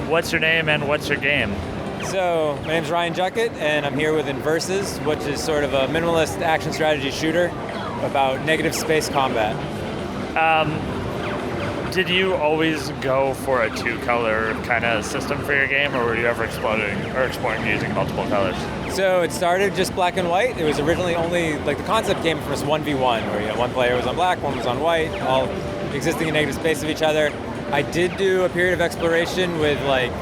What's your name and what's your game? So, my name's Ryan Juckett, and I'm here with Inversus, which is sort of a minimalist action strategy shooter about negative space combat. Did you always go for a two-color kind of system for your game, or were you ever exploring using multiple colors? So it started just black and white. It was originally only, like the concept came from this 1v1, where one player was on black, one was on white, all existing in negative space of each other. I did do a period of exploration with like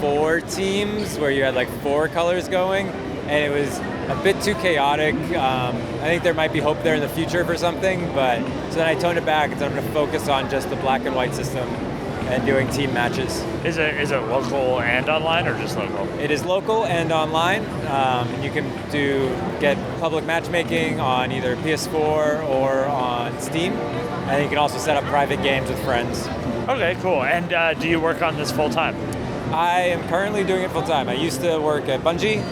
4 teams, where you had like 4 colors going, and it was a bit too chaotic. I think there might be hope there in the future for something, but so then I toned it back, and so I'm going to focus on just the black and white system and doing team matches. Is it local and online, or just local? It is local and online. You can get public matchmaking on either PS4 or on Steam, and you can also set up private games with friends. Okay, cool. And do you work on this full time? I am currently doing it full time. I used to work at Bungie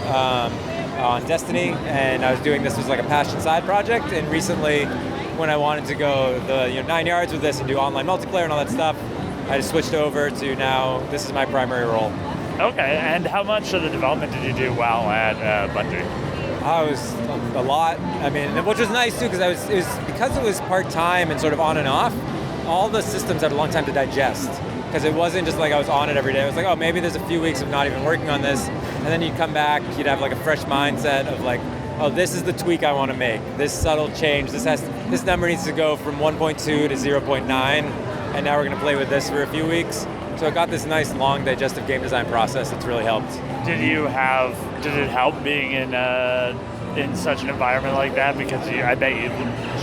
on Destiny, and I was doing this as like a passion side project. And recently, when I wanted to go the 9 yards with this and do online multiplayer and all that stuff, I just switched over to now this is my primary role. Okay, and how much of the development did you do while at Bungie? I was a lot. I mean, which was nice too, because because it was part time and sort of on and off. All the systems had a long time to digest, because it wasn't just like I was on it every day. It was like, oh, maybe there's a few weeks of not even working on this, and then you'd come back, you'd have like a fresh mindset of like, oh, this is the tweak I want to make. This subtle change. This number needs to go from 1.2 to 0.9, and now we're going to play with this for a few weeks. So it got this nice, long, digestive game design process that's really helped. Did it help being in such an environment like that? Because I bet you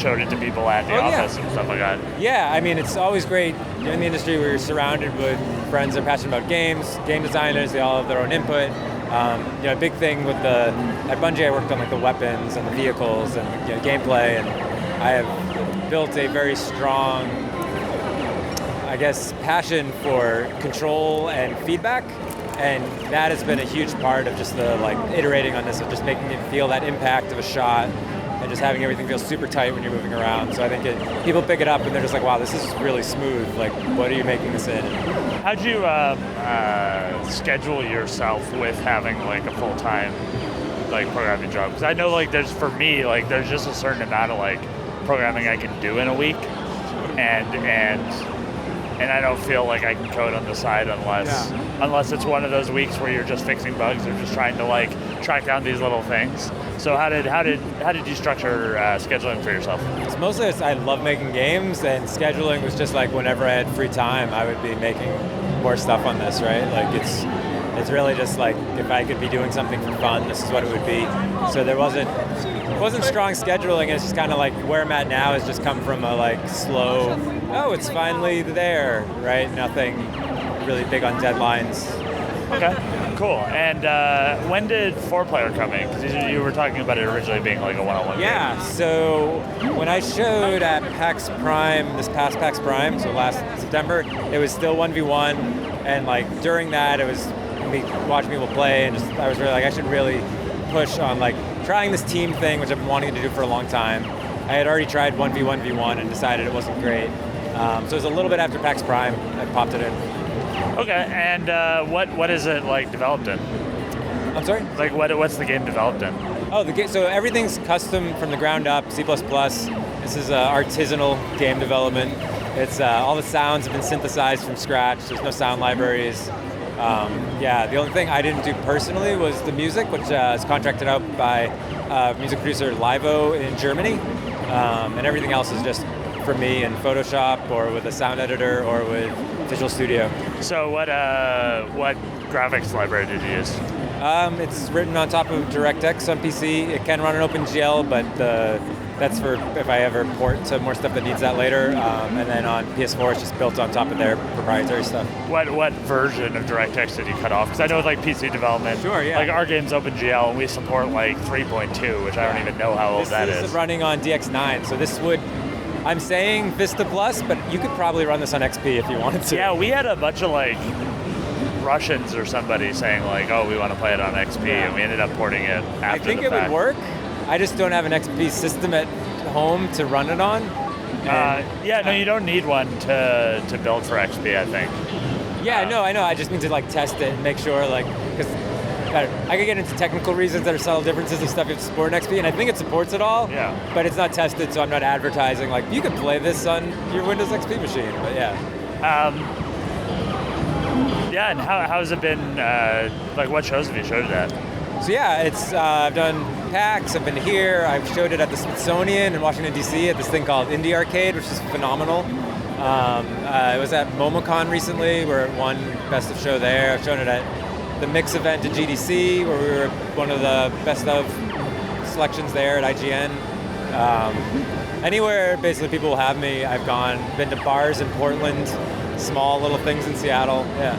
showed it to people at the office and stuff like that. Yeah, I mean, it's always great. You're in the industry where you're surrounded with friends that are passionate about games, game designers, they all have their own input. A big thing at Bungie, I worked on like the weapons and the vehicles and gameplay, and I have built a very strong, I guess, passion for control and feedback, and that has been a huge part of just the iterating on this, of just making it feel that impact of a shot and just having everything feel super tight when you're moving around. So I think people pick it up and they're just like, wow, this is really smooth. Like, what are you making this in? How'd you schedule yourself with having like a full-time programming job? Because I know there's just a certain amount of programming I can do in a week, and I don't feel like I can code on the side unless it's one of those weeks where you're just fixing bugs or just trying to track down these little things. So how did you structure scheduling for yourself? It's mostly I love making games, and scheduling was just whenever I had free time, I would be making more stuff on this, right? It's really just if I could be doing something for fun, this is what it would be. So it wasn't strong scheduling. It's just kind of where I'm at now has just come from a slow, oh, it's finally there, right? Nothing really big on deadlines. Okay, cool. And when did 4-player come in? Because you were talking about it originally being a one-on-one game. So when I showed at PAX Prime, this past PAX Prime, so last September, it was still 1v1, and during that it was me watching people play, and I was really I should really push on trying this team thing, which I've been wanting to do for a long time. I had already tried 1v1v1 and decided it wasn't great. So it was a little bit after PAX Prime I popped it in. Okay, and what is it developed in? I'm sorry? What's the game developed in? Oh, the game. So everything's custom from the ground up, C++. This is artisanal game development. It's all the sounds have been synthesized from scratch. There's no sound libraries. The only thing I didn't do personally was the music, which is contracted out by music producer Livo in Germany, and everything else is just for me in Photoshop or with a sound editor or with Visual Studio. So what graphics library did you use? It's written on top of DirectX on PC. It can run an OpenGL, but that's for if I ever port to more stuff that needs that later. And then on PS4, it's just built on top of their proprietary stuff. What version of DirectX did you cut off? Because I know with PC development, sure, yeah. Our game's OpenGL, and we support 3.2, which I don't even know how old that is. This is running on DX9, so this would. I'm saying Vista Plus, but you could probably run this on XP if you wanted to. Yeah, we had a bunch of Russians or somebody saying oh, we want to play it on XP, and we ended up porting it after the fact. I think it would work. I just don't have an XP system at home to run it on. No, you don't need one to build for XP, I think. Yeah, no, I know. I just need to like test it and make sure, like, because I could get into technical reasons that are subtle differences of stuff you have to support in XP, and I think it supports it all. Yeah. But it's not tested, so I'm not advertising like you can play this on your Windows XP machine. But yeah. Yeah, and how has it been? Like, what shows have you showed it at? So yeah, it's I've done PAX. I've been here. I've showed it at the Smithsonian in Washington D.C. at this thing called Indie Arcade, which is phenomenal. I was at MomoCon recently, where it won Best of Show there. I've shown it at the Mix event at GDC, where we were one of the Best of selections there at IGN. Anywhere basically people will have me, I've gone. Been to bars in Portland, small little things in Seattle. Yeah.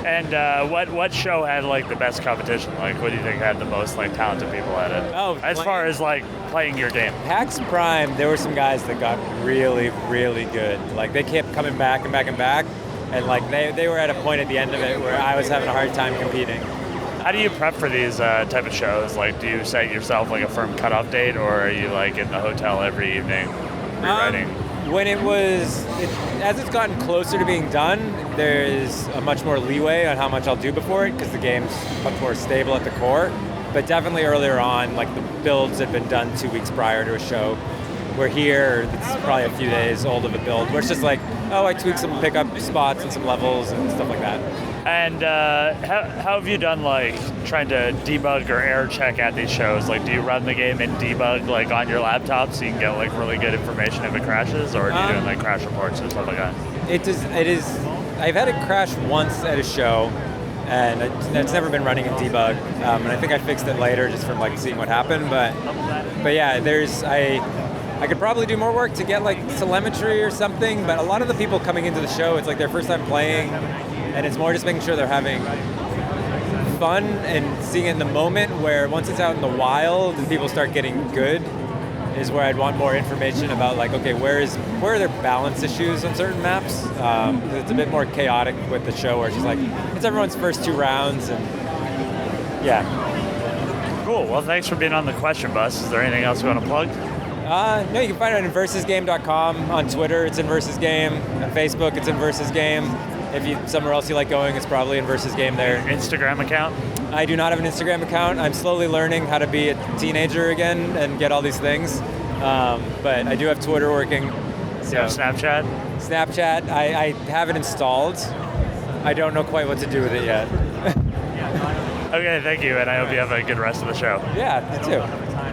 And what show had like the best competition? Like, what do you think had the most like talented people at it? Oh, as far as like playing your game. PAX Prime, there were some guys that got really, really good. Like they kept coming back and back and back, and like they were at a point at the end of it where I was having a hard time competing. How do you prep for these type of shows? Like, do you set yourself like a firm cutoff date, or are you like in the hotel every evening rewriting? When as it's gotten closer to being done, there's a much more leeway on how much I'll do before it because the game's much more stable at the core. But definitely earlier on, like the builds had been done 2 weeks prior to a show. We're here, it's probably a few days old of a build, where it's just like, I tweak some pickup spots and some levels and stuff like that. And how have you done like trying to debug or error check at these shows? Like, do you run the game and debug like on your laptop so you can get like really good information if it crashes, or do you do like crash reports or stuff like that? It is. I've had it crash once at a show, and it's never been running in debug. And I think I fixed it later just from like seeing what happened. But yeah, I could probably do more work to get like telemetry or something. But a lot of the people coming into the show, it's like their first time playing. And it's more just making sure they're having fun and seeing it in the moment, where once it's out in the wild and people start getting good is where I'd want more information about like, okay, where are their balance issues on certain maps? Because it's a bit more chaotic with the show where it's just like, it's everyone's first 2 rounds and yeah. Cool, well thanks for being on the question bus. Is there anything else you want to plug? No, you can find it on inversusgame.com. On Twitter, it's Inversus On Facebook, it's Inversus If somewhere else you like going, it's probably Inversus there. Instagram account? I do not have an Instagram account. I'm slowly learning how to be a teenager again and get all these things. But I do have Twitter working. So. You have Snapchat? Snapchat, I have it installed. I don't know quite what to do with it yet. Okay, thank you, and I hope you have a good rest of the show. Yeah, you too.